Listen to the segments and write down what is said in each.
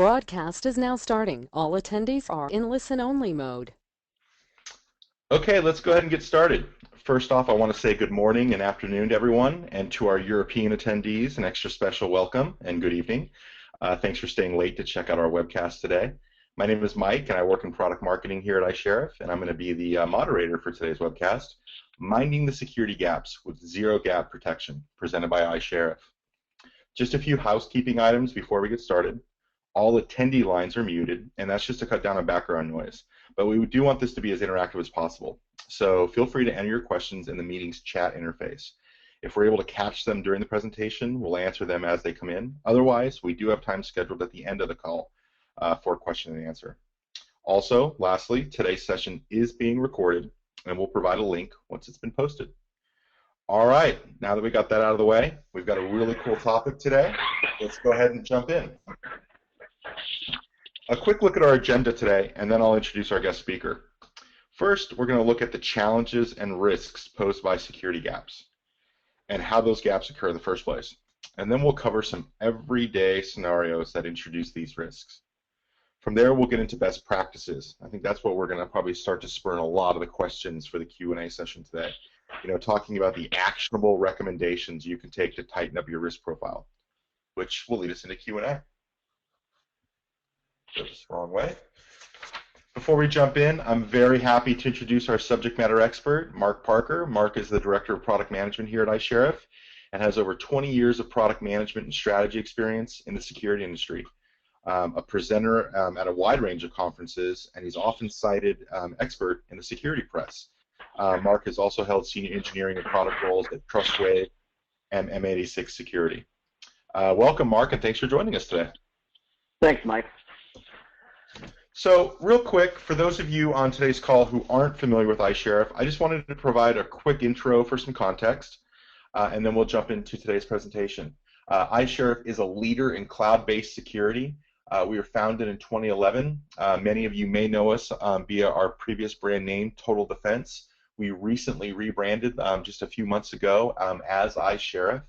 broadcast is now starting. All attendees are in listen-only mode. Okay, let's go ahead and get started. First off, I want to say good morning and afternoon to everyone, and to our European attendees, an extra special welcome and good evening. Thanks for staying late to check out our webcast today. My name is Mike, and I work in product marketing here at iSheriff, and I'm going to be the moderator for today's webcast, Minding the Security Gaps with Zero Gap Protection, presented by iSheriff. Just a few housekeeping items before we get started. All attendee lines are muted, and that's just to cut down on background noise. But we do want this to be as interactive as possible. So feel free to enter your questions in the meeting's chat interface. If we're able to catch them during the presentation, we'll answer them as they come in. Otherwise, we do have time scheduled at the end of the call for question and answer. Also, lastly, today's session is being recorded, and we'll provide a link once it's been posted. All right, now that we got that out of the way, we've got a really cool topic today. Let's go ahead and jump in. A quick look at our agenda today, and then I'll introduce our guest speaker. First, we're going to look at the challenges and risks posed by security gaps and how those gaps occur in the first place. And then we'll cover some everyday scenarios that introduce these risks. From there, we'll get into best practices. I think that's what we're going to probably start to spurn a lot of the questions for the Q&A session today. You know, talking about the actionable recommendations you can take to tighten up your risk profile, which will lead us into Q&A. This wrong way. Before we jump in, I'm very happy to introduce our subject matter expert, Mark Parker. Mark is the Director of Product Management here at iSheriff and has over 20 years of product management and strategy experience in the security industry. A presenter at a wide range of conferences, and he's often cited expert in the security press. Mark has also held senior engineering and product roles at Trustwave and M86 Security. Welcome, Mark, and thanks for joining us today. Thanks, Mike. So real quick, for those of you on today's call who aren't familiar with iSheriff, I just wanted to provide a quick intro for some context, and then we'll jump into today's presentation. iSheriff is a leader in cloud-based security. We were founded in 2011. Many of you may know us via our previous brand name, Total Defense. We recently rebranded just a few months ago as iSheriff.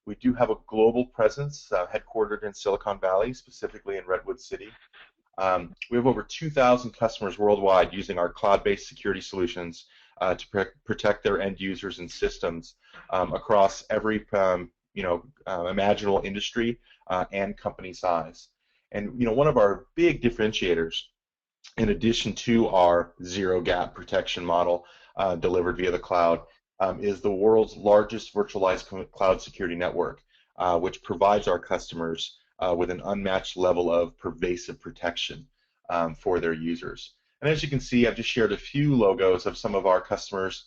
We do have a global presence headquartered in Silicon Valley, specifically in Redwood City. We have over 2,000 customers worldwide using our cloud-based security solutions to protect their end users and systems across every imaginable industry and company size. And one of our big differentiators, in addition to our zero-gap protection model delivered via the cloud, is the world's largest virtualized cloud security network, which provides our customers with an unmatched level of pervasive protection for their users. And as you can see, I've just shared a few logos of some of our customers,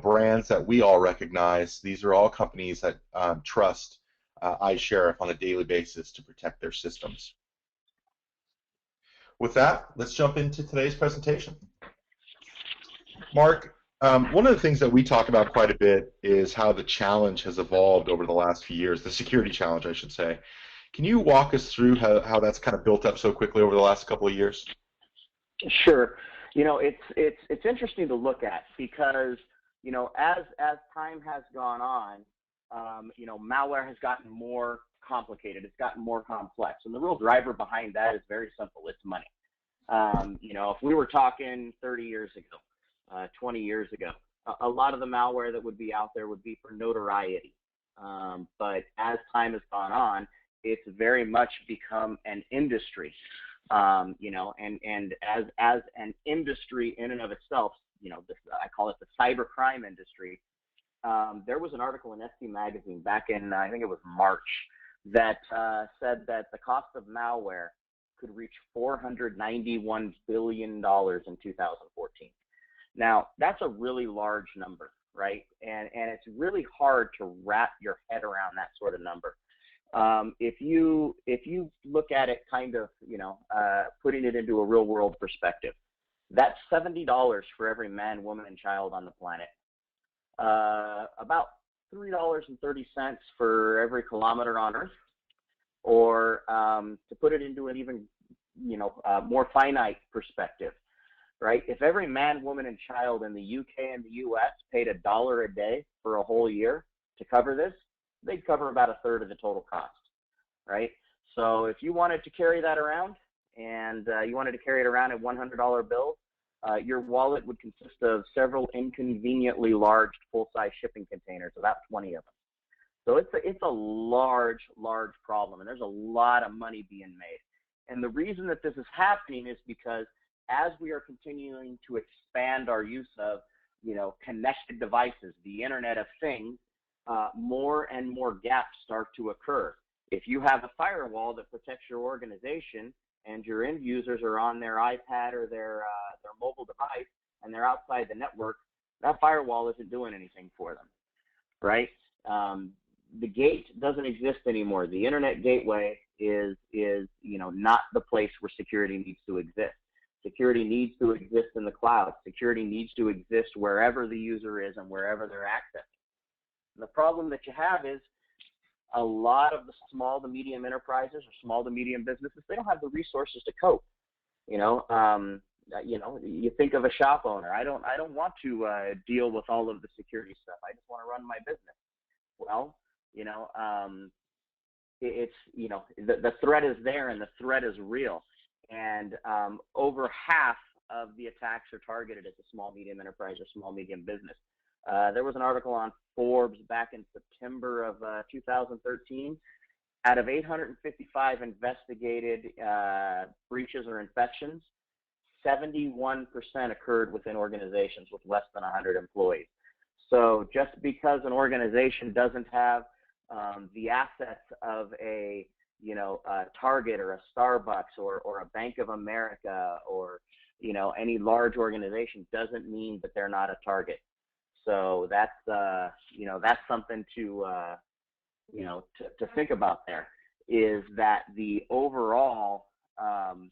brands that we all recognize. These are all companies that trust iSheriff on a daily basis to protect their systems. With that, let's jump into today's presentation. Mark, one of the things that we talk about quite a bit is how the challenge has evolved over the last few years, the security challenge, I should say. Can you walk us through how that's kind of built up so quickly over the last couple of years? Sure. It's interesting to look at because as time has gone on, malware has gotten more complicated. It's gotten more complex, and the real driver behind that is very simple. It's money. If we were talking 30 years ago, 20 years ago, a lot of the malware that would be out there would be for notoriety. But as time has gone on, it's very much become an industry, and as an industry in and of itself, I call it the cybercrime industry. There was an article in SC Magazine back in, I think it was March, that said that the cost of malware could reach $491 billion in 2014. Now, that's a really large number, right? And it's really hard to wrap your head around that sort of number. If you look at it kind of, putting it into a real world perspective, that's $70 for every man, woman, and child on the planet. About $3.30 for every kilometer on Earth, or to put it into an even, more finite perspective, right? If every man, woman, and child in the UK and the US paid $1 a day for a whole year to cover this, they'd cover about a third of the total cost, right? So if you wanted to carry that around and you wanted to carry it around in $100 bills, your wallet would consist of several inconveniently large full-size shipping containers, about 20 of them. So it's a large problem, and there's a lot of money being made. And the reason that this is happening is because as we are continuing to expand our use of, connected devices, the Internet of Things, more and more gaps start to occur. If you have a firewall that protects your organization and your end users are on their iPad or their mobile device and they're outside the network, that firewall isn't doing anything for them, right? The gate doesn't exist anymore. The Internet gateway is not the place where security needs to exist. Security needs to exist in the cloud. Security needs to exist wherever the user is and wherever they're accessing. And the problem that you have is a lot of the small to medium enterprises or small to medium businesses, they don't have the resources to cope. You think of a shop owner. I don't want to deal with all of the security stuff. I just want to run my business. Well, the threat is there and the threat is real. And over half of the attacks are targeted at the small medium enterprise or small medium business. There was an article on Forbes back in September of 2013. Out of 855 investigated breaches or infections, 71% occurred within organizations with less than 100 employees. So just because an organization doesn't have the assets of a Target or a Starbucks or a Bank of America or any large organization doesn't mean that they're not a target. So that's something to think about. There is that the overall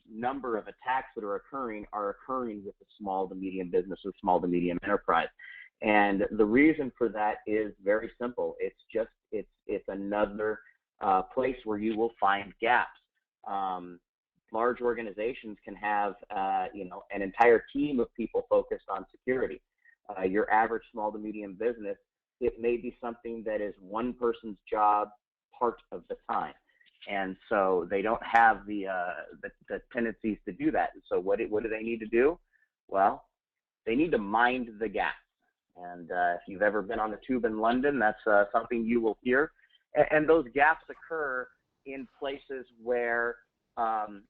number of attacks that are occurring with the small to medium business or small to medium enterprise. And the reason for that is very simple. It's another place where you will find gaps. Large organizations can have an entire team of people focused on security. Your average small to medium business, it may be something that is one person's job part of the time, and so they don't have the tendencies to do that. And so what do they need to do? Well, they need to mind the gaps. And if you've ever been on the tube in London, that's something you will hear. And those gaps occur in places where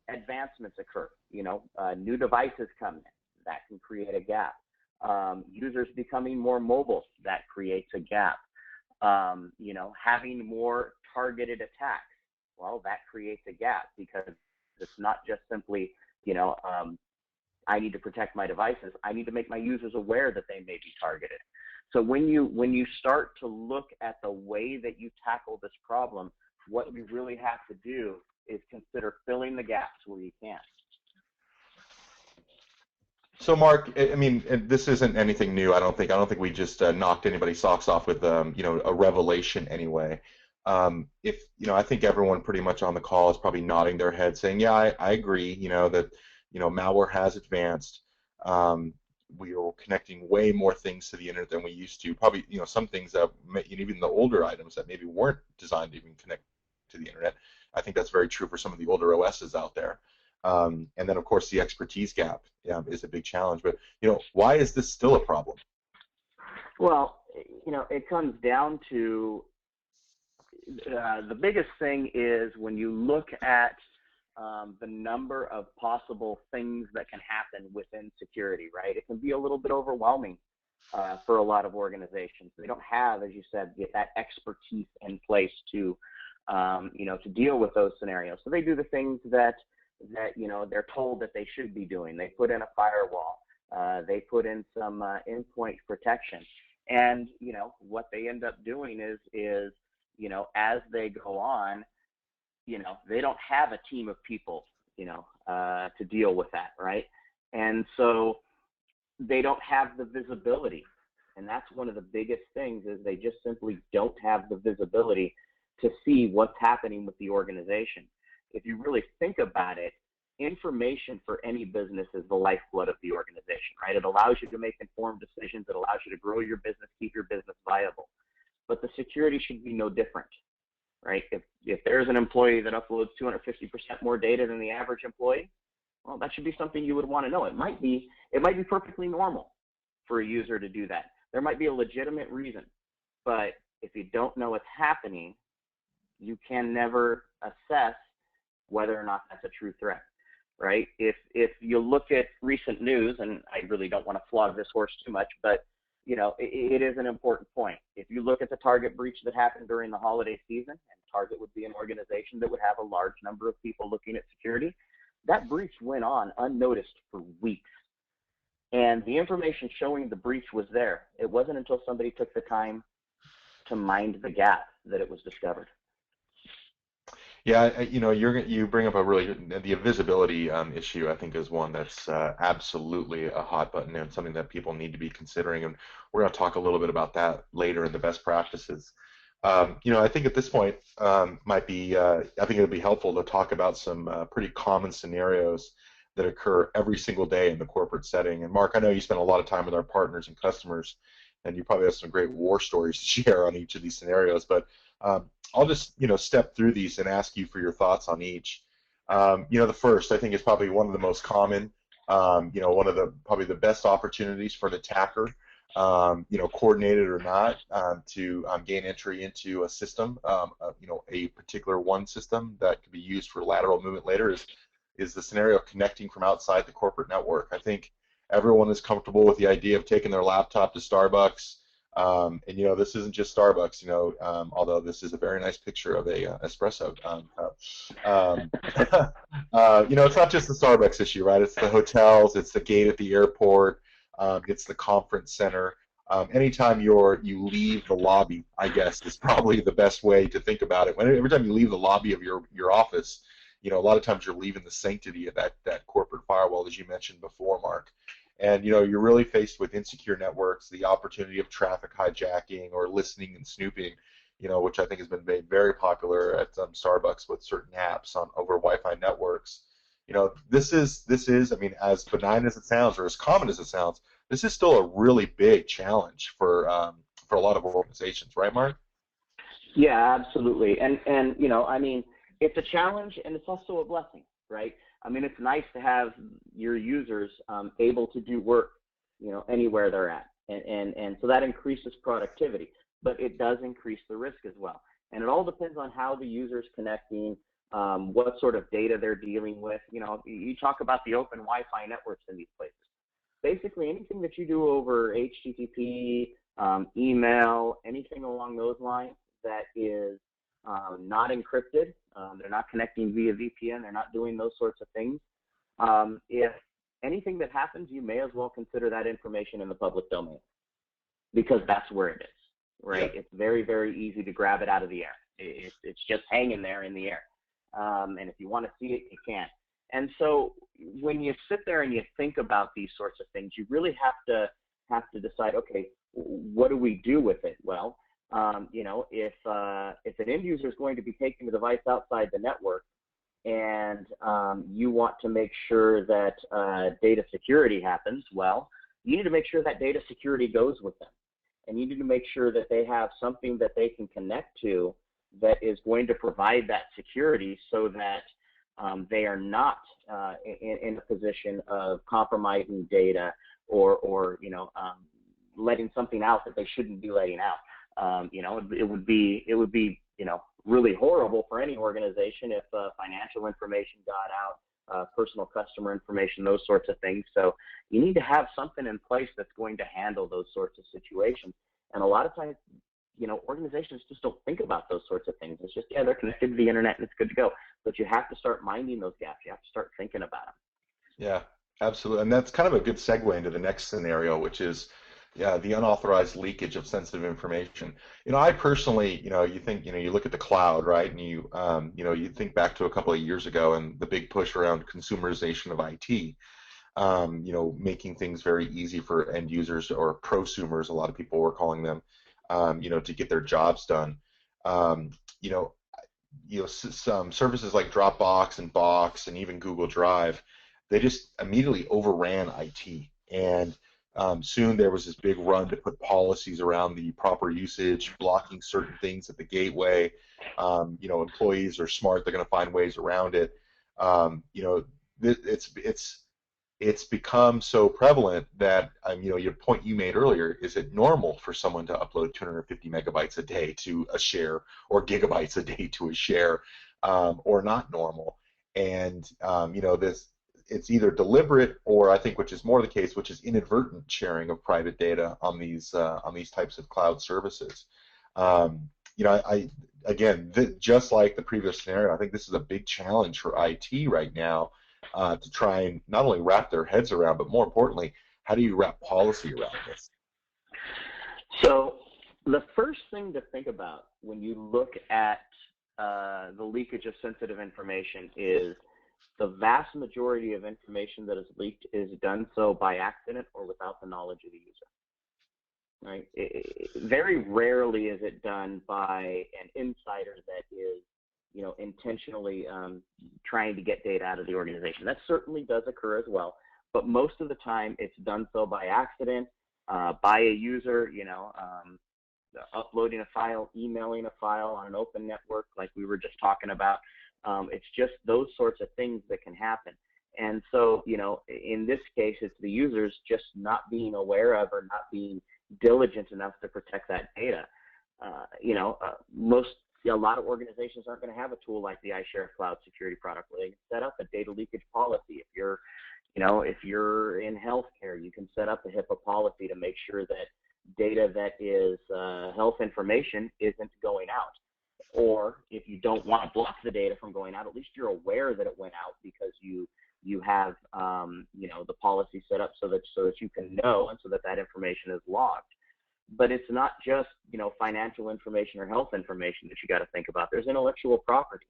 advancements occur. New devices come in, that can create a gap. Users becoming more mobile, that creates a gap. Having more targeted attacks, well, that creates a gap because it's not just simply, I need to protect my devices. I need to make my users aware that they may be targeted. So when you start to look at the way that you tackle this problem, what you really have to do is consider filling the gaps where you can. So, Mark, I mean, this isn't anything new. I don't think we just knocked anybody's socks off with a revelation anyway. I think everyone pretty much on the call is probably nodding their head, saying, "Yeah, I agree. That malware has advanced. We are connecting way more things to the internet than we used to. Probably, some things that even the older items that maybe weren't designed to even connect to the internet. I think that's very true for some of the older OSs out there. And then, of course, the expertise gap is a big challenge. But why is this still a problem? Well, it comes down to the biggest thing is when you look at the number of possible things that can happen within security, right? It can be a little bit overwhelming for a lot of organizations. They don't have, as you said, that expertise in place to deal with those scenarios. So they do the things that they're told that they should be doing. They put in a firewall. They put in some endpoint protection. And, what they end up doing is as they go on, they don't have a team of people, to deal with that, right? And so they don't have the visibility. And that's one of the biggest things is they just simply don't have the visibility to see what's happening with the organization. If you really think about it, information for any business is the lifeblood of the organization, right? It allows you to make informed decisions. It allows you to grow your business, keep your business viable. But the security should be no different. right? If there's an employee that uploads 250% more data than the average employee, well, that should be something you would want to know. It might be perfectly normal for a user to do that. There might be a legitimate reason, but if you don't know what's happening, you can never assess whether or not that's a true threat, right? If you look at recent news, and I really don't want to flog this horse too much, but you know, it is an important point. If you look at the Target breach that happened during the holiday season, and Target would be an organization that would have a large number of people looking at security, that breach went on unnoticed for weeks. And the information showing the breach was there. It wasn't until somebody took the time to mind the gap that it was discovered. Yeah, you know, you bring up a really the visibility issue. I think is one that's absolutely a hot button and something that people need to be considering. And we're going to talk a little bit about that later in the best practices. You know, I think at this point might be I think it would be helpful to talk about some pretty common scenarios that occur every single day in the corporate setting. And Mark, I know you spend a lot of time with our partners and customers, and you probably have some great war stories to share on each of these scenarios. But I'll just, you know, step through these and ask you for your thoughts on each. You know, the first, I think, is probably one of the most common. You know, one of the probably the best opportunities for an attacker, you know, coordinated or not, to gain entry into a system. You know, a particular one system that could be used for lateral movement later is the scenario of connecting from outside the corporate network. I think everyone is comfortable with the idea of taking their laptop to Starbucks. And you know, this isn't just Starbucks, you know, although this is a very nice picture of a espresso you know, it's not just the Starbucks issue, right? It's the hotels, it's the gate at the airport, it's the conference center. Anytime you leave the lobby, I guess, is probably the best way to think about it. Every time you leave the lobby of your office, you know, a lot of times you're leaving the sanctity of that corporate firewall, as you mentioned before, Mark. And, you know, you're really faced with insecure networks, the opportunity of traffic hijacking or listening and snooping, you know, which I think has been made very popular at Starbucks with certain apps over Wi-Fi networks. You know, this is, I mean, as benign as it sounds or as common as it sounds, this is still a really big challenge for a lot of organizations, right, Mark? Yeah, absolutely. And you know, I mean, it's a challenge and it's also a blessing, right? I mean, it's nice to have your users able to do work, you know, anywhere they're at, and so that increases productivity, but it does increase the risk as well. And it all depends on how the user's connecting, what sort of data they're dealing with. You know, you talk about the open Wi-Fi networks in these places. Basically, anything that you do over HTTP, email, anything along those lines that is not encrypted, they're not connecting via VPN, they're not doing those sorts of things. If anything that happens, you may as well consider that information in the public domain because that's where it is, right? Yeah. It's very, very easy to grab it out of the air. It's just hanging there in the air. And if you want to see it, you can. And so when you sit there and you think about these sorts of things, you really have to decide, okay, what do we do with it? Well, you know, if an end user is going to be taking the device outside the network and you want to make sure that data security happens, well, you need to make sure that data security goes with them. And you need to make sure that they have something that they can connect to that is going to provide that security so that they are not in a position of compromising data or you know, letting something out that they shouldn't be letting out. You know, it would be, you know, really horrible for any organization if financial information got out, personal customer information, those sorts of things. So you need to have something in place that's going to handle those sorts of situations. And a lot of times, you know, organizations just don't think about those sorts of things. It's just, yeah, they're connected to the internet and it's good to go. But you have to start minding those gaps. You have to start thinking about them. Yeah, absolutely. And that's kind of a good segue into the next scenario, which is, yeah, the unauthorized leakage of sensitive information. You know, I personally, you know, you look at the cloud, right? And you know, you think back to a couple of years ago and the big push around consumerization of IT, you know, making things very easy for end users or prosumers, a lot of people were calling them, you know, to get their jobs done. You know, some services like Dropbox and Box and even Google Drive, they just immediately overran IT. And Soon there was this big run to put policies around the proper usage, blocking certain things at the gateway. Employees are smart; they're going to find ways around it. It's become so prevalent that your point you made earlier, is it normal for someone to upload 250 megabytes a day to a share, or gigabytes a day to a share, or not normal? And this, it's either deliberate, or I think, which is more the case, which is inadvertent sharing of private data on these types of cloud services. Just like the previous scenario, I think this is a big challenge for IT right now, to try and not only wrap their heads around, but more importantly, how do you wrap policy around this? So the first thing to think about when you look at the leakage of sensitive information is the vast majority of information that is leaked is done so by accident or without the knowledge of the user. Right? Very rarely is it done by an insider that is, intentionally trying to get data out of the organization. That certainly does occur as well, but most of the time it's done so by accident, by a user, uploading a file, emailing a file on an open network like we were just talking about. It's just those sorts of things that can happen. And so, in this case, it's the users just not being aware of or not being diligent enough to protect that data. A lot of organizations aren't going to have a tool like the iSheriff Cloud Security product where they can set up a data leakage policy. If you're in healthcare, you can set up a HIPAA policy to make sure that data that is health information isn't going out. Or if you don't want to block the data from going out, at least you're aware that it went out because you have the policy set up so that you can know, and so that information is logged. But it's not just financial information or health information that you got to think about. There's intellectual property,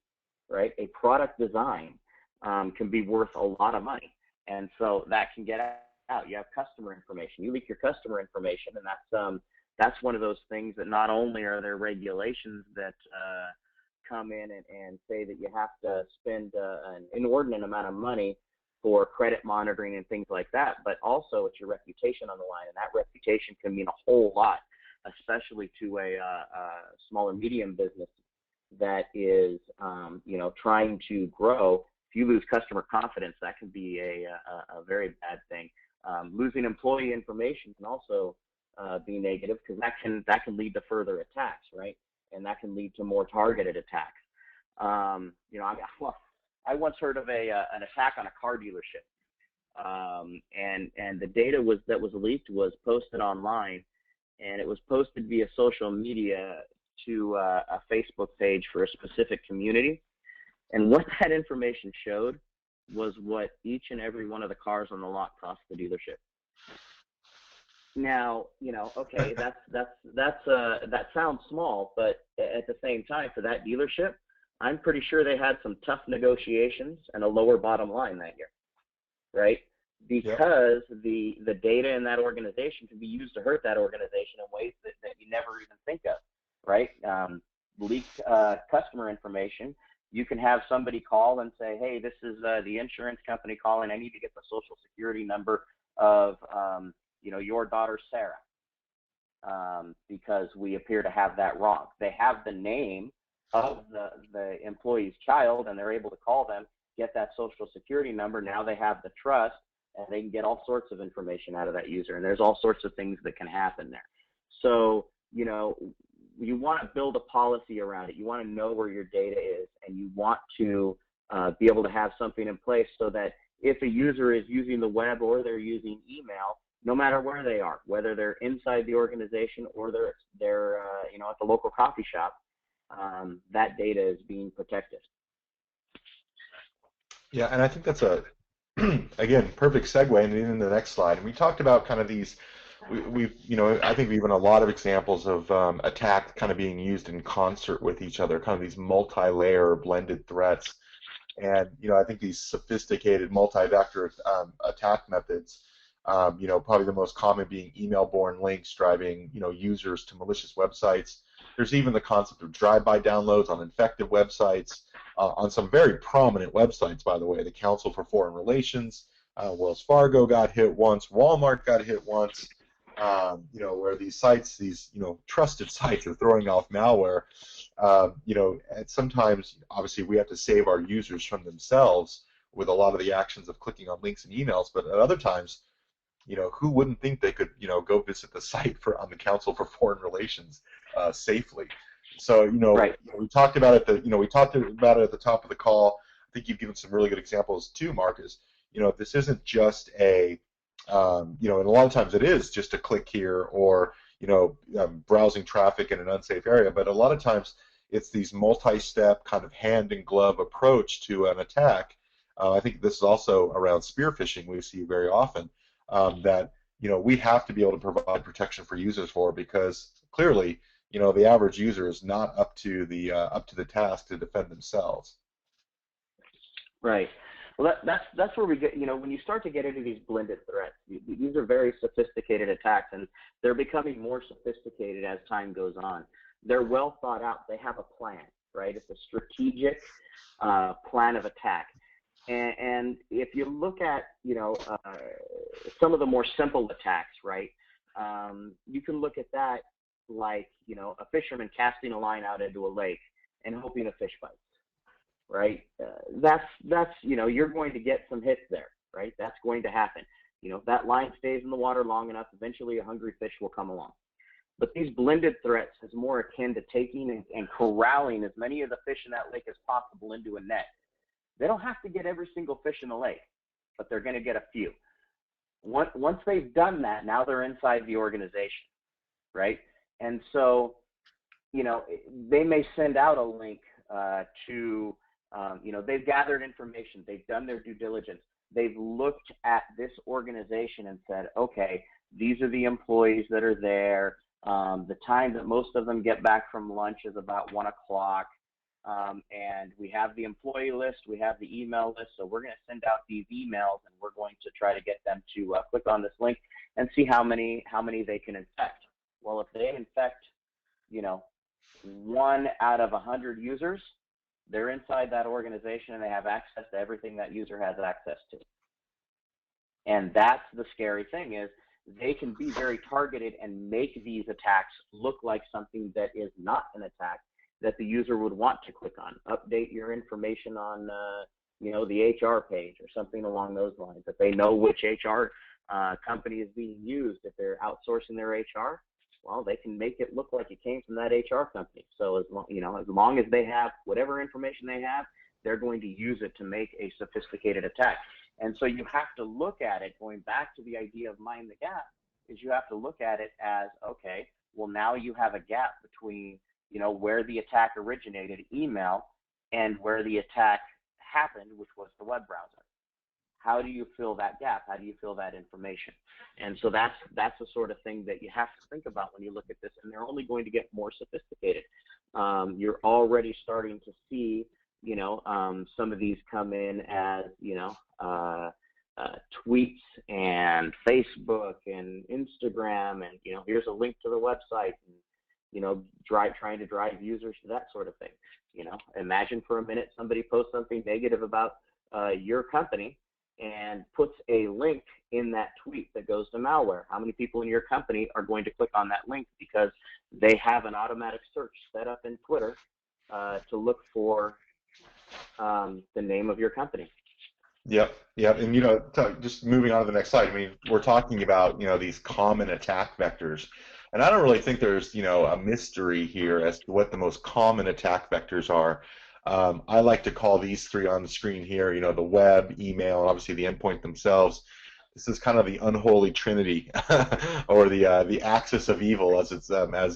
right? A product design can be worth a lot of money, and so that can get out. You have customer information. You leak your customer information, and that's one of those things that not only are there regulations that come in and say that you have to spend an inordinate amount of money for credit monitoring and things like that, but also it's your reputation on the line, and that reputation can mean a whole lot, especially to a small or medium business that is, trying to grow. If you lose customer confidence, that can be a very bad thing. Losing employee information can also be negative, because that can lead to further attacks, right? And that can lead to more targeted attacks. I once heard of an attack on a car dealership, and the data that was leaked was posted online, and it was posted via social media to a Facebook page for a specific community. And what that information showed was what each and every one of the cars on the lot cost the dealership. Now, okay, that sounds small, but at the same time, for that dealership, I'm pretty sure they had some tough negotiations and a lower bottom line that year, right? Because the data in that organization can be used to hurt that organization in ways that you never even think of, right? Leaked customer information. You can have somebody call and say, hey, this is the insurance company calling. I need to get the social security number of, your daughter, Sarah, because we appear to have that wrong. They have the name of the employee's child, and they're able to call them, get that social security number. Now they have the trust, and they can get all sorts of information out of that user. And there's all sorts of things that can happen there. So, you want to build a policy around it. You want to know where your data is, and you want to be able to have something in place so that if a user is using the web or they're using email, no matter where they are, whether they're inside the organization or they're at the local coffee shop, that data is being protected. Yeah, and I think that's again, perfect segue into the next slide. And we talked about kind of these, I think we've even a lot of examples of attacks kind of being used in concert with each other, kind of these multi-layer blended threats. And, I think these sophisticated multi-vector attack methods, probably the most common being email-borne links driving, users to malicious websites. There's even the concept of drive-by downloads on infected websites, on some very prominent websites, by the way, the Council for Foreign Relations, Wells Fargo got hit once, Walmart got hit once. Where these sites, these trusted sites, are throwing off malware. And sometimes, obviously, we have to save our users from themselves with a lot of the actions of clicking on links and emails. But at other times, who wouldn't think they could, go visit the site on the Council for Foreign Relations safely? So, Right. we talked about it. We talked about it at the top of the call. I think you've given some really good examples too, Marcus. This isn't just and a lot of times it is just a click here or, browsing traffic in an unsafe area. But a lot of times it's these multi-step kind of hand-in-glove approach to an attack. I think this is also around spear phishing we see very often. That we have to be able to provide protection for users for, because clearly the average user is not up to the task to defend themselves. Right. Well, that's where we get, when you start to get into these blended threats, these are very sophisticated attacks, and they're becoming more sophisticated as time goes on. They're well thought out. They have a plan, right? It's a strategic plan of attack. And if you look at, some of the more simple attacks, right, you can look at that like, a fisherman casting a line out into a lake and hoping a fish bites, right? That's you're going to get some hits there, right? That's going to happen. If that line stays in the water long enough, eventually a hungry fish will come along. But these blended threats is more akin to taking and corralling as many of the fish in that lake as possible into a net. They don't have to get every single fish in the lake, but they're going to get a few. Once they've done that, now they're inside the organization, right? And so, they may send out a link to, they've gathered information, they've done their due diligence, they've looked at this organization and said, okay, these are the employees that are there. The time that most of them get back from lunch is about 1 o'clock. And we have the employee list, we have the email list, so we're going to send out these emails, and we're going to try to get them to click on this link and see how many they can infect. Well, if they infect, 1 out of 100 users, they're inside that organization and they have access to everything that user has access to. And that's the scary thing, is they can be very targeted and make these attacks look like something that is not an attack that the user would want to click on. Update your information on, the HR page or something along those lines. If they know which HR company is being used, if they're outsourcing their HR, well, they can make it look like it came from that HR company. So as long as they have whatever information they have, they're going to use it to make a sophisticated attack. And so you have to look at it, going back to the idea of mind the gap, is you have to look at it as, okay, well, now you have a gap between where the attack originated, email, and where the attack happened, which was the web browser. How do you fill that gap? How do you fill that information? And so that's the sort of thing that you have to think about when you look at this, and they're only going to get more sophisticated. You're already starting to see, some of these come in as, tweets and Facebook and Instagram, and, here's a link to the website, and, trying to drive users to that sort of thing. Imagine for a minute somebody posts something negative about your company and puts a link in that tweet that goes to malware. How many people in your company are going to click on that link because they have an automatic search set up in Twitter to look for the name of your company? Yep. And just moving on to the next slide. I mean, we're talking about these common attack vectors, and I don't really think there's a mystery here as to what the most common attack vectors are. I like to call these three on the screen here, the web, email, and obviously the endpoint themselves. This is kind of the unholy trinity, or the axis of evil as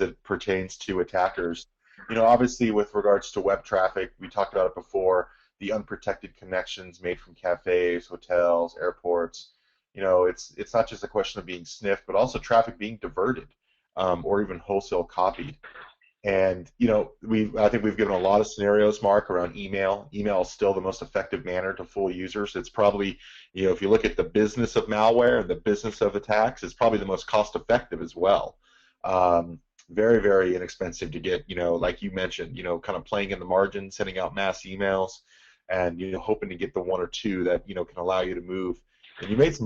it pertains to attackers. Obviously with regards to web traffic, we talked about it before. The unprotected connections made from cafes, hotels, airports. It's not just a question of being sniffed, but also traffic being diverted, or even wholesale copied. And I think we've given a lot of scenarios, Mark, around email. Email is still the most effective manner to fool users. It's probably, if you look at the business of malware and the business of attacks, it's probably the most cost-effective as well. Very, very inexpensive to get. Like you mentioned, kind of playing in the margin, sending out mass emails, and hoping to get the one or two that can allow you to move And you made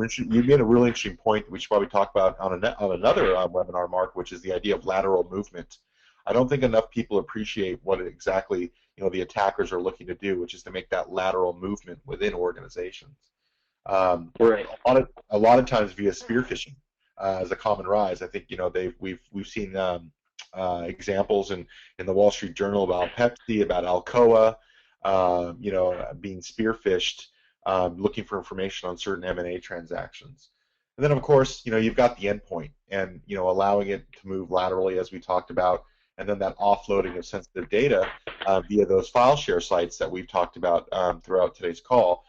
a really interesting point, we should probably talk about on another webinar, Mark, which is the idea of lateral movement. I don't think enough people appreciate what exactly the attackers are looking to do, which is to make that lateral movement within organizations. Right. A lot of times via spear phishing as a common rise. I think we've seen examples in the Wall Street Journal about Pepsi, about Alcoa, being spear phished, looking for information on certain M&A transactions. And then of course, you've got the endpoint and allowing it to move laterally, as we talked about, and then that offloading of sensitive data via those file share sites that we've talked about throughout today's call.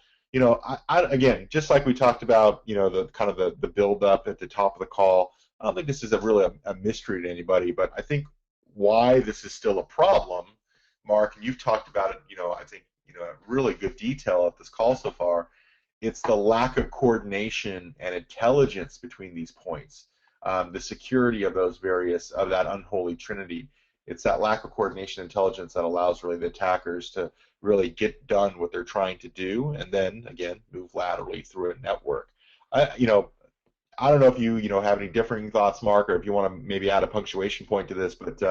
Again, just like we talked about, the kind of the build up at the top of the call, I don't think this is really a mystery to anybody, but I think why this is still a problem, Mark, and you've talked about it, I think, really good detail of this call so far, it's the lack of coordination and intelligence between these points, the security of that unholy trinity. It's that lack of coordination and intelligence that allows really the attackers to really get done what they're trying to do, and then again move laterally through a network. I don't know if you have any differing thoughts, Mark, or if you want to maybe add a punctuation point to this, but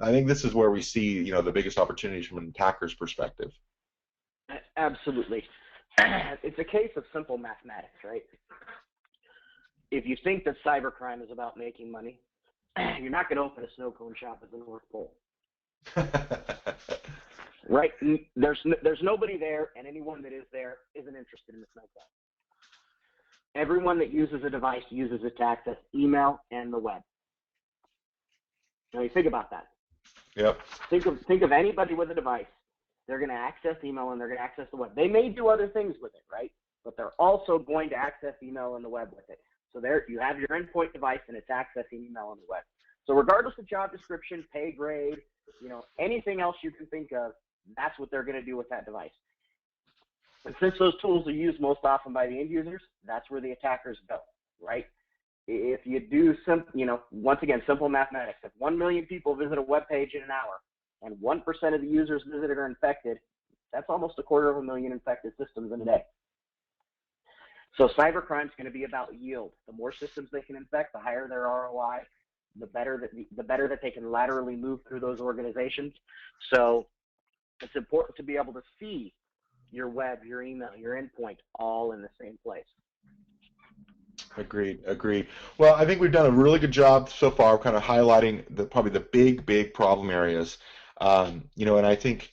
I think this is where we see the biggest opportunities from an attacker's perspective. Absolutely. It's a case of simple mathematics, right? If you think that cybercrime is about making money, you're not going to open a snow cone shop at the North Pole. Right? There's nobody there, and anyone that is there isn't interested in the snow cone. Everyone that uses a device uses it to access email and the web. Now you think about that. Yep. Think of anybody with a device. They're going to access email and they're going to access the web. They may do other things with it, right? But they're also going to access email and the web with it. So there you have your endpoint device and it's accessing email and the web. So regardless of job description, pay grade, anything else you can think of, that's what they're going to do with that device. And since those tools are used most often by the end users, that's where the attackers go, right? If you do once again, simple mathematics. If 1 million people visit a web page in an hour and 1% of the users visited are infected, that's almost 250,000 infected systems in a day. So cybercrime is going to be about yield. The more systems they can infect, the higher their ROI, the better that they can laterally move through those organizations. So it's important to be able to see your web, your email, your endpoint all in the same place. Agreed. Well, I think we've done a really good job so far of kind of highlighting probably the big problem areas. And I think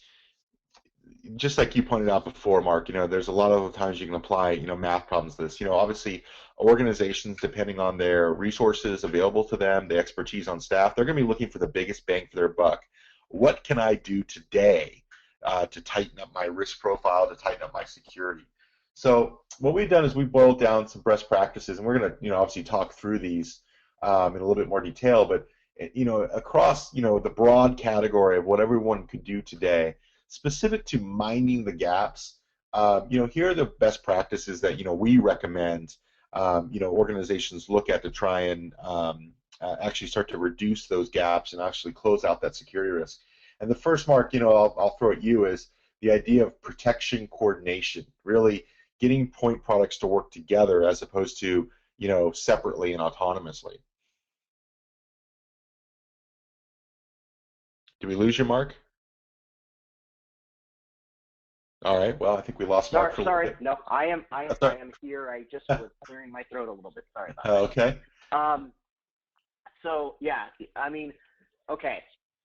just like you pointed out before, Mark, there's a lot of times you can apply, math problems to this. Obviously organizations, depending on their resources available to them, the expertise on staff, they're going to be looking for the biggest bang for their buck. What can I do today to tighten up my risk profile, to tighten up my security? So what we've done is we've boiled down some best practices, and we're going to, obviously talk through these in a little bit more detail, but across, the broad category of what everyone could do today, specific to minding the gaps, here are the best practices that, we recommend, organizations look at to try and actually start to reduce those gaps and actually close out that security risk. And the first, Mark, I'll throw at you, is the idea of protection coordination, really getting point products to work together as opposed to, separately and autonomously. Did we lose you, Mark? All right. Well, I think we lost Mark for a little bit. No, I am here. I just was clearing my throat a little bit. Sorry about that. Okay. So yeah, okay.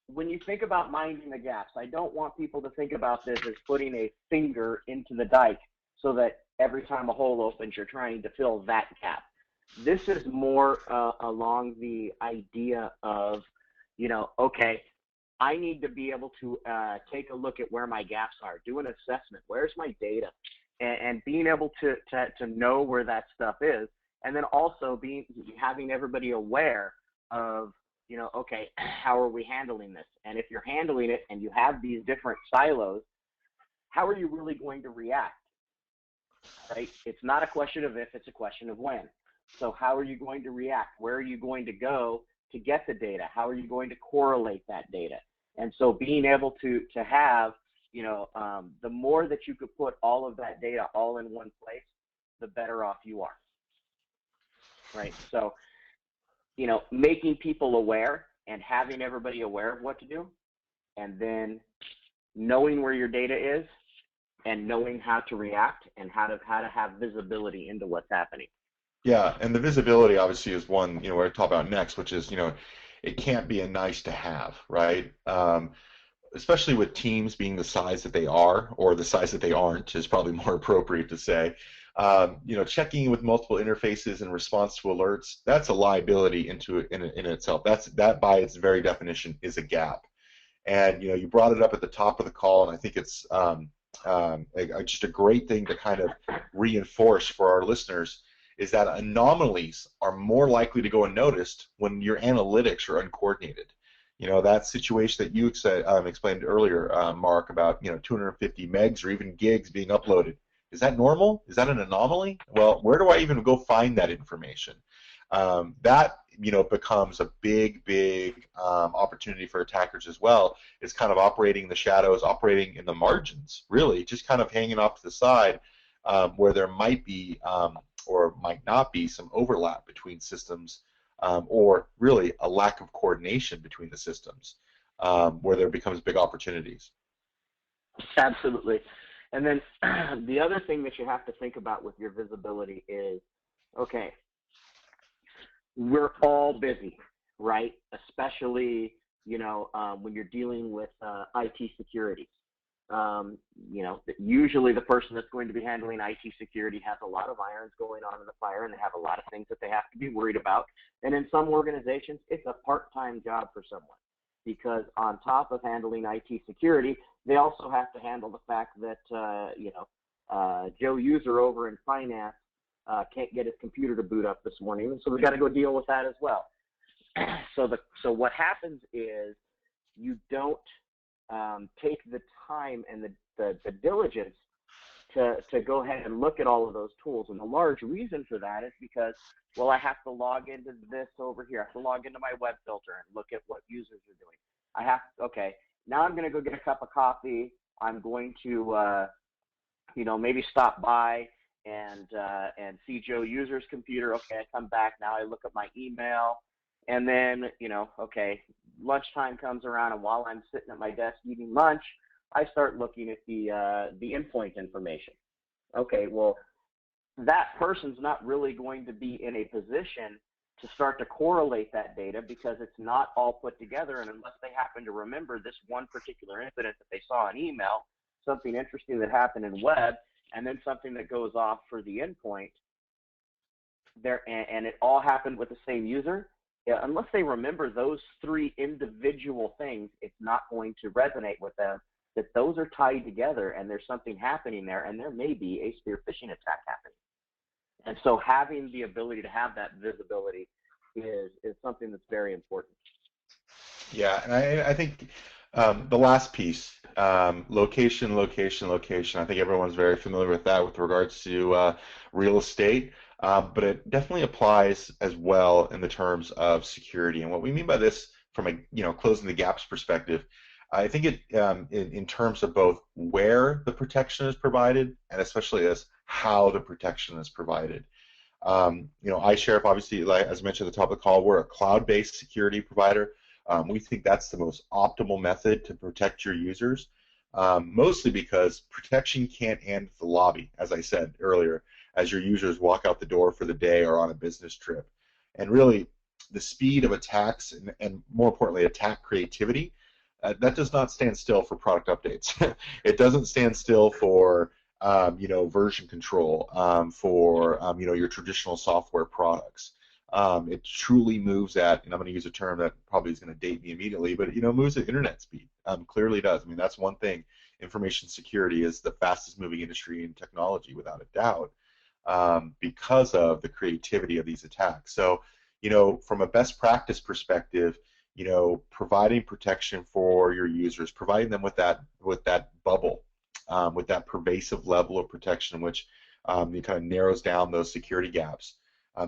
When you think about minding the gaps, I don't want people to think about this as putting a finger into the dike so that every time a hole opens, you're trying to fill that gap. This is more along the idea of, okay, I need to be able to take a look at where my gaps are, do an assessment, where's my data, and being able to know where that stuff is, and then also having everybody aware of, okay, how are we handling this? And if you're handling it and you have these different silos, how are you really going to react? Right? It's not a question of if, it's a question of when. So how are you going to react? Where are you going to go to get the data? How are you going to correlate that data? And so being able to have, the more that you could put all of that data all in one place, the better off you are, right? So, making people aware and having everybody aware of what to do, and then knowing where your data is and knowing how to react and how to have visibility into what's happening. Yeah, and the visibility obviously is one, we're going to talk about next, which is, it can't be a nice to have, right? Especially with teams being the size that they are, or the size that they aren't, is probably more appropriate to say. Checking with multiple interfaces in response to alerts, that's a liability in itself. That by its very definition is a gap. And you brought it up at the top of the call, and I think it's just a great thing to kind of reinforce for our listeners, is that anomalies are more likely to go unnoticed when your analytics are uncoordinated. That situation that you explained earlier, Mark, about 250 megs or even gigs being uploaded. Is that normal? Is that an anomaly? Well, where do I even go find that information? That becomes a big opportunity for attackers as well. Is kind of operating in the shadows, operating in the margins, really, just kind of hanging off to the side, where there might be or might not be some overlap between systems, or really a lack of coordination between the systems, where there becomes big opportunities. Absolutely. And then the other thing that you have to think about with your visibility is, okay, we're all busy, right? Especially, when you're dealing with IT security. Usually the person that's going to be handling IT security has a lot of irons going on in the fire, and they have a lot of things that they have to be worried about. And in some organizations, it's a part-time job for someone, because on top of handling IT security, they also have to handle the fact that, Joe User over in finance can't get his computer to boot up this morning, so we've got to go deal with that as well. So what happens is you don't take the time and the diligence to go ahead and look at all of those tools. And the large reason for that is because, well, I have to log into this over here. I have to log into my web filter and look at what users are doing. Okay, now I'm going to go get a cup of coffee. I'm going to, maybe stop by and see Joe User's computer. Okay, I come back. Now I look at my email. And then, okay, lunchtime comes around, and while I'm sitting at my desk eating lunch, I start looking at the endpoint information. Okay, well, that person's not really going to be in a position to start to correlate that data, because it's not all put together, and unless they happen to remember this one particular incident that they saw in email, something interesting that happened in web, and then something that goes off for the endpoint, and it all happened with the same user, unless they remember those three individual things, it's not going to resonate with them that those are tied together and there's something happening there, and there may be a spear phishing attack happening. And so having the ability to have that visibility is something that's very important. Yeah, and I think the last piece, location. I think everyone's very familiar with that with regards to real estate. But it definitely applies as well in the terms of security. And what we mean by this, from a closing the gaps perspective, I think it in terms of both where the protection is provided, and especially as how the protection is provided. iSheriff, obviously, like as I mentioned at the top of the call, we're a cloud-based security provider. We think that's the most optimal method to protect your users, mostly because protection can't end at the lobby, as I said earlier, as your users walk out the door for the day or on a business trip. And really, the speed of attacks and more importantly, attack creativity, that does not stand still for product updates. It doesn't stand still for version control, for your traditional software products. It truly moves at, and I'm going to use a term that probably is going to date me immediately, but moves at internet speed. Clearly does. I mean, that's one thing. Information security is the fastest moving industry in technology, without a doubt, because of the creativity of these attacks. So, from a best practice perspective, providing protection for your users, providing them with that bubble, with that pervasive level of protection, which it kind of narrows down those security gaps,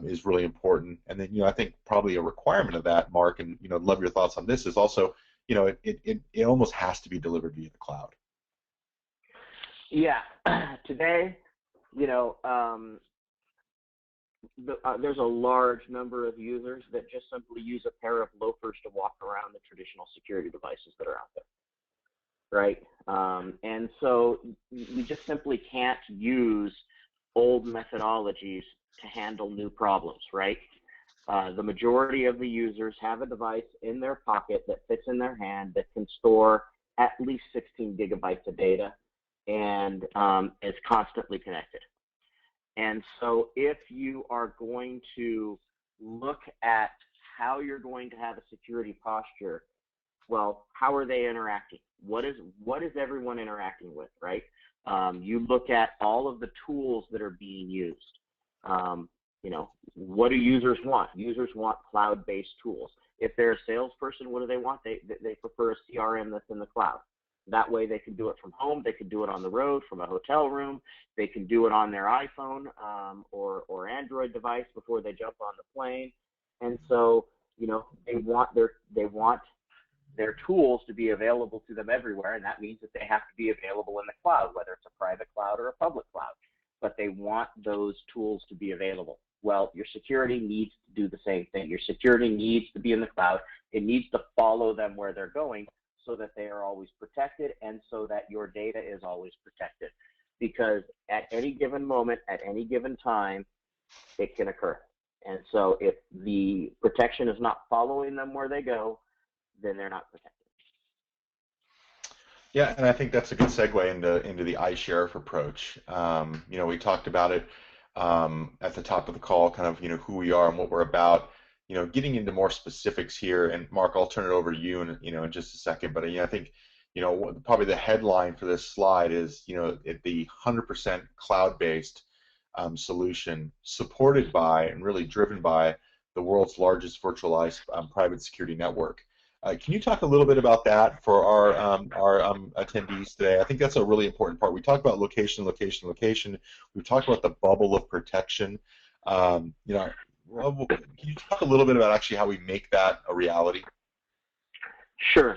is really important. And then, I think probably a requirement of that, Mark, and love your thoughts on this, is also, it almost has to be delivered via the cloud. Yeah, today, there's a large number of users that just simply use a pair of loafers to walk around the traditional security devices that are out there, right? And so we just simply can't use old methodologies to handle new problems, right? The majority of the users have a device in their pocket that fits in their hand that can store at least 16 gigabytes of data and is constantly connected. And so if you are going to look at how you're going to have a security posture, well, how are they interacting? What is everyone interacting with, right? You look at all of the tools that are being used. You know, what do users want? Users want cloud-based tools. If they're a salesperson, what do they want? They prefer a CRM that's in the cloud. That way they can do it from home, they can do it on the road, from a hotel room, they can do it on their iPhone or Android device before they jump on the plane. And so, you know, they want their tools to be available to them everywhere, and that means that they have to be available in the cloud, whether it's a private cloud or a public cloud. But they want those tools to be available. Well, your security needs to do the same thing. Your security needs to be in the cloud. It needs to follow them where they're going so that they are always protected and so that your data is always protected. Because at any given moment, at any given time, it can occur. And so if the protection is not following them where they go, then they're not protected. Yeah, and I think that's a good segue into the iSheriff approach. You know, we talked about it at the top of the call, kind of, you know, who we are and what we're about. You know, getting into more specifics here, and Mark, I'll turn it over to you in just a second. But I think, you know, probably the headline for this slide is, you know, the 100% cloud-based solution supported by and really driven by the world's largest virtualized private security network. Can you talk a little bit about that for our attendees today? I think that's a really important part. We talked about location, location, location. We've talked about the bubble of protection. You know, can you talk a little bit about actually how we make that a reality? Sure.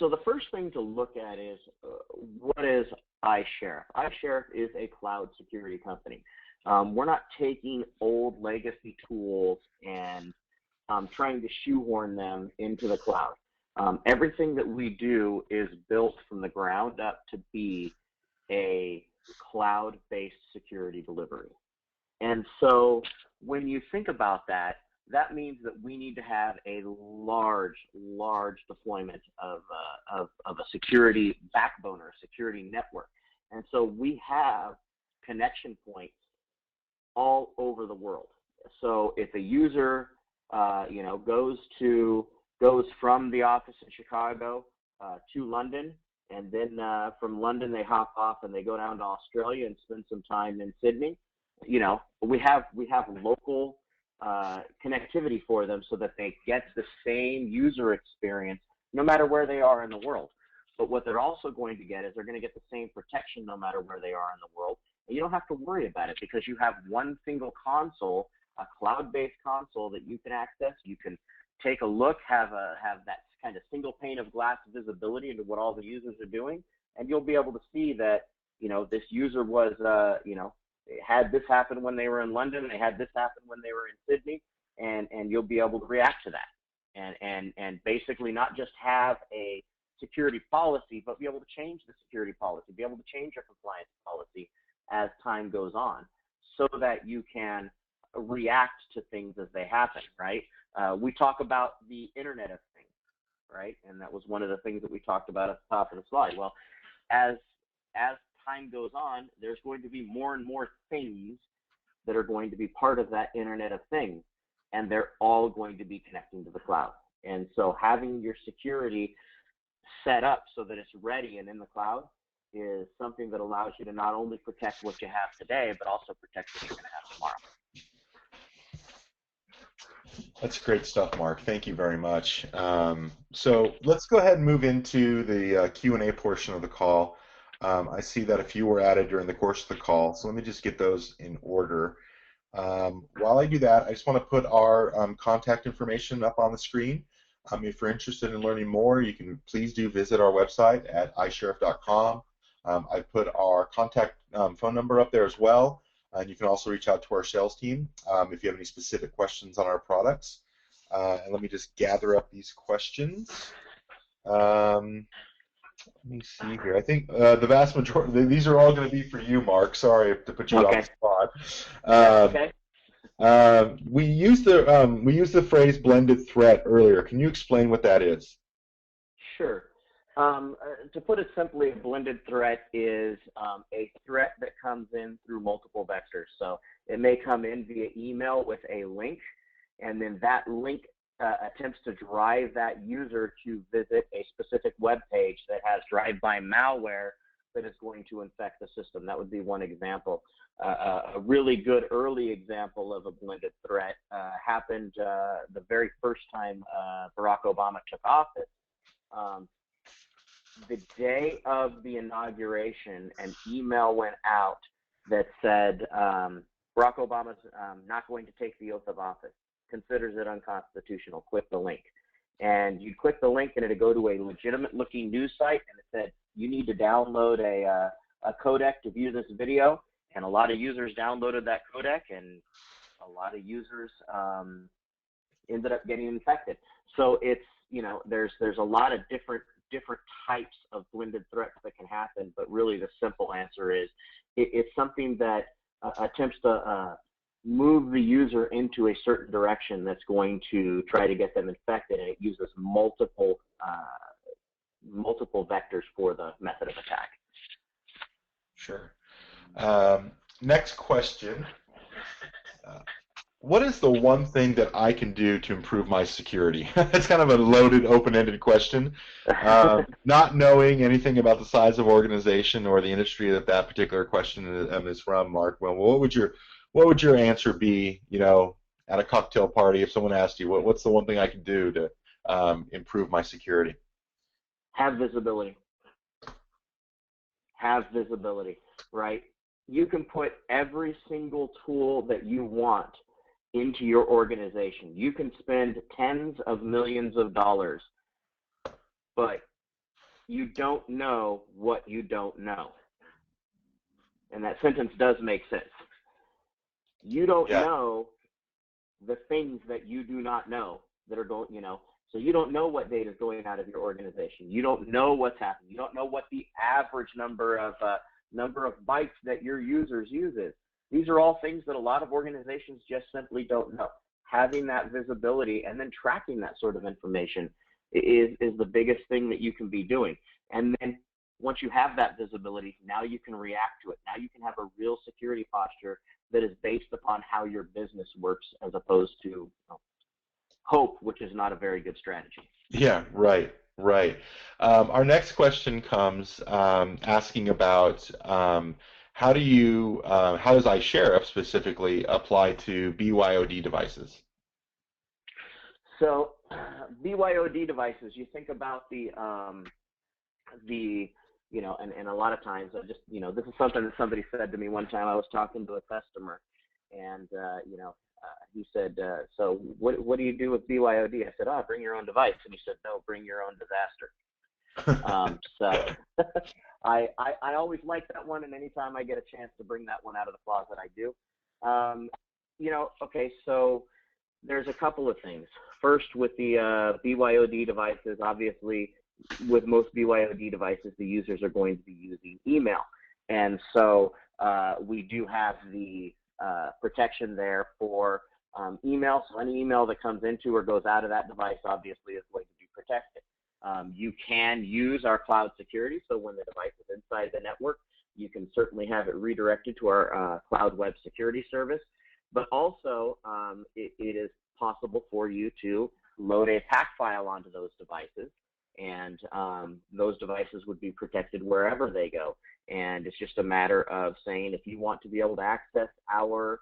So the first thing to look at is what is iSheriff? iSheriff is a cloud security company. We're not taking old legacy tools and trying to shoehorn them into the cloud. Everything that we do is built from the ground up to be a cloud-based security delivery. And so when you think about that, that means that we need to have a large deployment of a security backbone or a security network. And so we have connection points all over the world. So if a user you know, goes from the office in Chicago to London, and then from London they hop off and they go down to Australia and spend some time in Sydney. You know, we have local connectivity for them so that they get the same user experience no matter where they are in the world. But what they're also going to get is they're going to get the same protection no matter where they are in the world. And you don't have to worry about it because you have one single console, a cloud-based console that you can access. You can take a look, have that kind of single pane of glass visibility into what all the users are doing, and you'll be able to see that, you know, this user was, you know, had this happen when they were in London, they had this happen when they were in Sydney, and you'll be able to react to that, and basically not just have a security policy, but be able to change the security policy, be able to change your compliance policy as time goes on, so that you can react to things as they happen, right? We talk about the Internet of Things, right? And that was one of the things that we talked about at the top of the slide. Well, as time goes on, there's going to be more and more things that are going to be part of that Internet of Things, and they're all going to be connecting to the cloud. And so having your security set up so that it's ready and in the cloud is something that allows you to not only protect what you have today, but also protect what you're going to have tomorrow. That's great stuff, Mark. Thank you very much. So let's go ahead and move into the Q&A portion of the call. I see that a few were added during the course of the call, so let me just get those in order. While I do that, I just want to put our contact information up on the screen. If you're interested in learning more, you can please do visit our website at iSheriff.com. I put our contact phone number up there as well. And you can also reach out to our sales team if you have any specific questions on our products. And let me just gather up these questions. Let me see here. I think the vast majority, these are all going to be for you, Mark. Sorry to put you on the spot. Okay. We used the phrase blended threat earlier. Can you explain what that is? Sure. To put it simply, a blended threat is a threat that comes in through multiple vectors. So it may come in via email with a link, and then that link attempts to drive that user to visit a specific web page that has drive-by malware that is going to infect the system. That would be one example. A really good early example of a blended threat happened the very first time Barack Obama took office. The day of the inauguration, an email went out that said Barack Obama's not going to take the oath of office, considers it unconstitutional, click the link. And you'd click the link and it'd go to a legitimate looking news site and it said, you need to download a codec to view this video. And a lot of users downloaded that codec and a lot of users ended up getting infected. So it's, you know, there's a lot of different types of blended threats that can happen, but really the simple answer is it's something that attempts to move the user into a certain direction that's going to try to get them infected, and it uses multiple vectors for the method of attack. Sure. Next question. What is the one thing that I can do to improve my security? It's kind of a loaded, open-ended question. Not knowing anything about the size of organization or the industry that particular question is from, Mark, well, what would your answer be, you know, at a cocktail party if someone asked you, what's the one thing I can do to improve my security? Have visibility. Have visibility, right? You can put every single tool that you want into your organization. You can spend tens of millions of dollars, but you don't know what you don't know. And that sentence does make sense. You don't know the things that you do not know that are going, you know, so you don't know what data is going out of your organization. You don't know what's happening. You don't know what the average number of bytes that your users uses. These are all things that a lot of organizations just simply don't know. Having that visibility and then tracking that sort of information is the biggest thing that you can be doing. And then once you have that visibility, now you can react to it. Now you can have a real security posture that is based upon how your business works as opposed to, you know, hope, which is not a very good strategy. Yeah, right. Our next question comes asking about how does iSheriff specifically apply to BYOD devices? So BYOD devices, you think about the you know, and a lot of times I just, you know, this is something that somebody said to me one time. I was talking to a customer, and you know, he said, so what do you do with BYOD? I said, bring your own device. And he said, no, bring your own disaster. So I always like that one, and anytime I get a chance to bring that one out of the closet, I do. You know, okay, so there's a couple of things. First, with the BYOD devices, obviously, with most BYOD devices, the users are going to be using email. And so we do have the protection there for email. So any email that comes into or goes out of that device obviously is going to be protected. You can use our cloud security, so when the device is inside the network, you can certainly have it redirected to our cloud web security service. But also, it is possible for you to load a pack file onto those devices, and those devices would be protected wherever they go. And it's just a matter of saying, if you want to be able to access our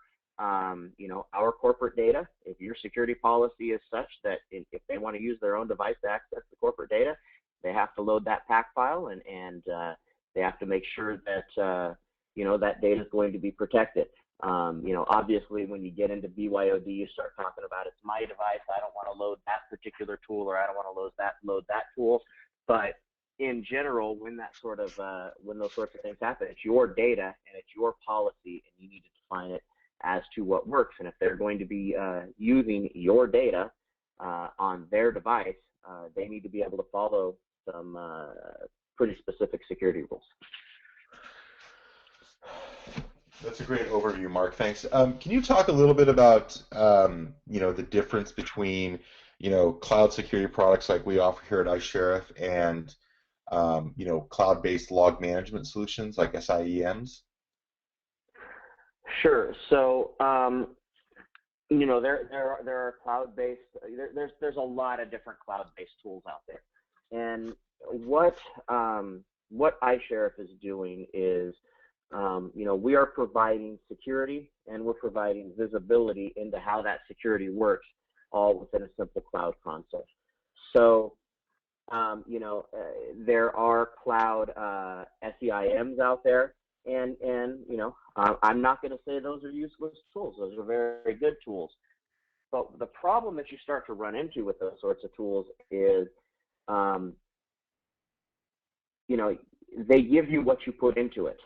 you know, our corporate data, if your security policy is such that if they want to use their own device to access the corporate data, they have to load that pack file, and they have to make sure that you know, that data is going to be protected. You know, obviously, when you get into BYOD, you start talking about, it's my device, I don't want to load that particular tool, or I don't want to load that tool. But in general, when that sort of when those sorts of things happen, it's your data and it's your policy, and you need to define it as to what works. And if they're going to be using your data on their device, they need to be able to follow some pretty specific security rules. That's a great overview, Mark. Thanks. Can you talk a little bit about the difference between cloud security products like we offer here at iSheriff and cloud-based log management solutions like SIEMs? Sure. So there are cloud-based. There's a lot of different cloud-based tools out there, and what iSheriff is doing is we are providing security and we're providing visibility into how that security works, all within a simple cloud console. So, there are cloud SEIMs out there, and I'm not going to say those are useless tools. Those are very, very good tools. But the problem that you start to run into with those sorts of tools is, they give you what you put into it,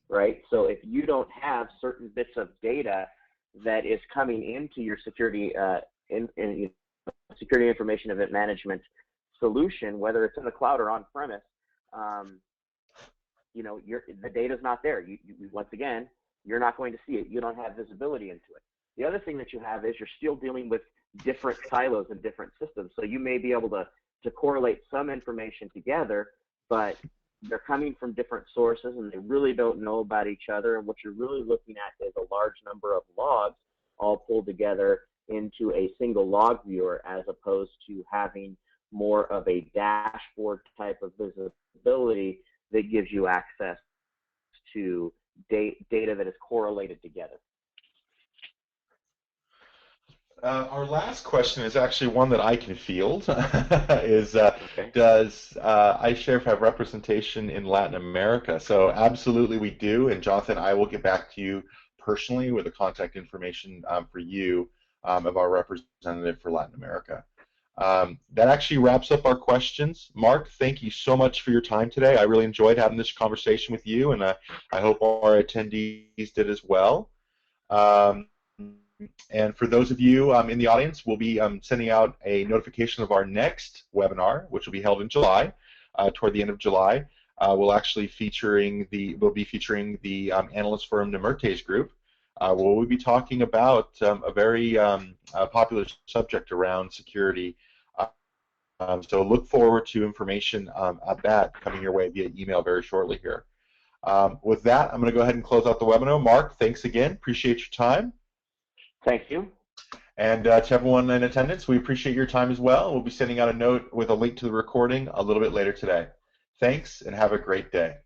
right? So if you don't have certain bits of data that is coming into your security security information event management solution, whether it's in the cloud or on premise, the data's not there. You once again, you're not going to see it. You don't have visibility into it. The other thing that you have is you're still dealing with different silos and different systems. So you may be able to correlate some information together, but they're coming from different sources and they really don't know about each other. And what you're really looking at is a large number of logs all pulled together into a single log viewer, as opposed to having more of a dashboard type of visibility that gives you access to data that is correlated together. Our last question is actually one that I can field. Does iSheriff have representation in Latin America? So absolutely we do, and Jonathan, I will get back to you personally with the contact information for you of our representative for Latin America. That actually wraps up our questions. Mark, thank you so much for your time today. I really enjoyed having this conversation with you, and I hope our attendees did as well. And for those of you in the audience, we'll be sending out a notification of our next webinar, which will be held in July, toward the end of July. We'll be featuring the analyst firm Nemertes Group. We'll be talking about a very popular subject around security. So look forward to information at that coming your way via email very shortly here. With that, I'm going to go ahead and close out the webinar. Mark, thanks again. Appreciate your time. Thank you. And to everyone in attendance, we appreciate your time as well. We'll be sending out a note with a link to the recording a little bit later today. Thanks, and have a great day.